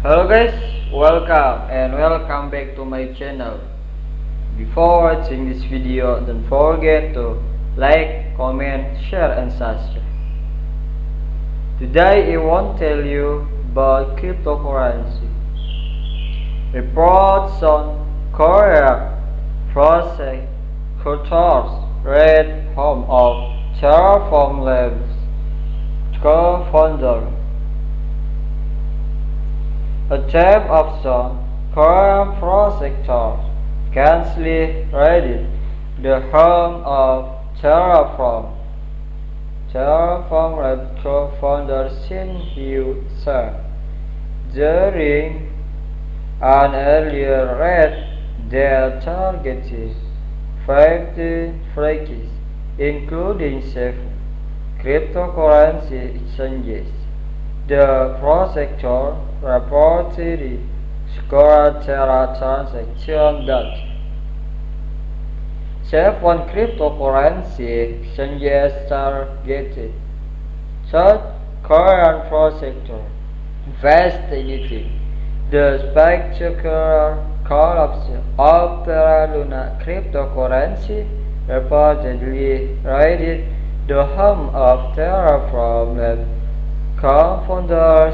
Hello guys, welcome back to my channel. Before watching this video, don't forget to like, comment, share and subscribe. Today I want to tell you about cryptocurrency. Reports on Korea prosecutors raid home of Terraform Labs co-founder. A tape of some Korean prosecutors recently raided the home of Terraform Labs co-founder Shin Hyo-sang. During an earlier raid, they targeted 15 flagship, including 7 cryptocurrency exchanges. The prosecutor reportedly scored Terra transaction that 7 cryptocurrency exchanges targeted. South Korean prosecutor investigating the spectacular collapse of Terra Luna cryptocurrency reportedly raided the home of Terraform Labs co-founder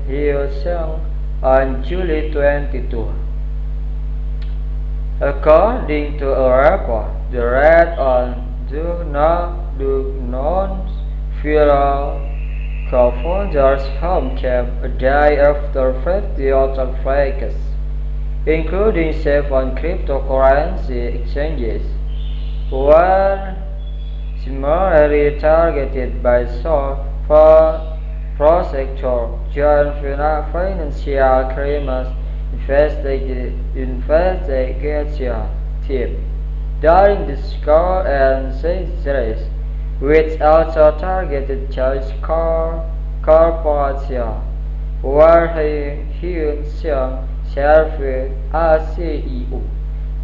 Hyo-sang on July 22. According to a report, the raid on Do Non's funeral co-founder's home came a day after 50 other flagship, including 7 cryptocurrency exchanges, were similarly targeted by Prosecutor John Financial Crimes Investigation Team during the score and series, which also targeted Charles Corporation, where Hyo-sang served as CEO.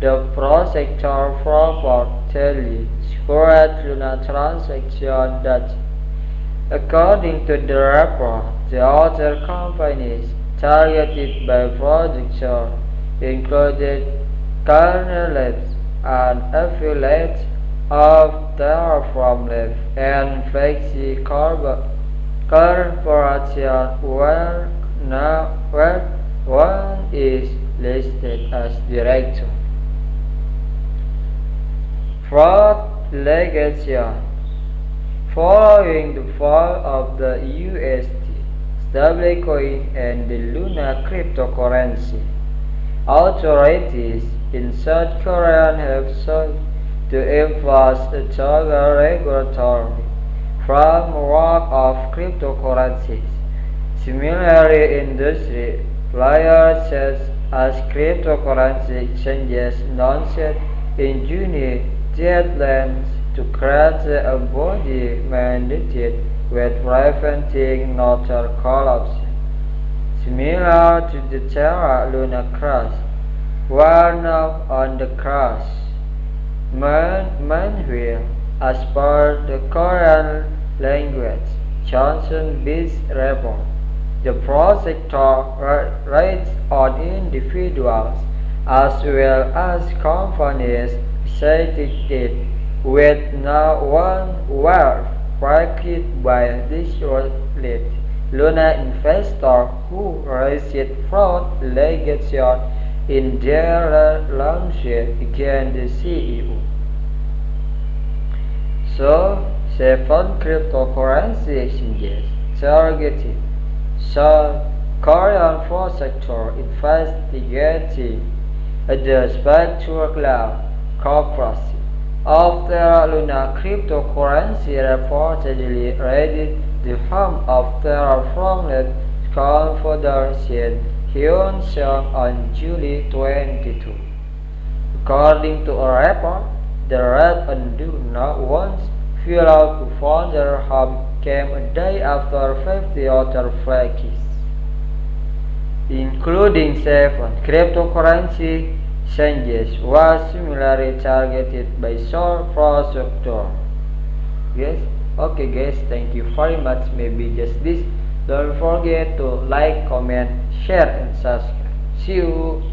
The prosecutor reportedly scored Luna transaction that, according to the report, the other companies targeted by prosecutor included Kernel Labs, an affiliate of Terraform Labs, and Flexi Corporation, where one is listed as director. Fraud allegation. Following the fall of the USD stablecoin and the Luna cryptocurrency, authorities in South Korea have sought to enforce a total regulatory framework of cryptocurrencies. Similarly, industry players such as cryptocurrency exchanges announced in June deadlines to create a body mandated with preventing nodal collapse, similar to the Terra Luna crash, were now on the crash manual as per the Korean language Johnson-based report. The prosecutor rates on individuals as well as companies associated with no one were backed by dissolute Luna investor who raised fraud allegations in their lawsuit against the CEO. So, 7 cryptocurrency exchanges targeted. South Korean prosecutor investigating the spectacular corporation of Terra Luna cryptocurrency reportedly raided the home of Terraform Labs co-founder Shin Hyo-sang on July 22. According to a report, the raid on Do Not One's funeral co-founder home came a day after 50 other flagships, including 7 cryptocurrency exchanges, was similarly targeted by sole prosecutor. Yes, okay guys, thank you very much. Maybe just this Don't forget to like, comment, share, and subscribe. See you.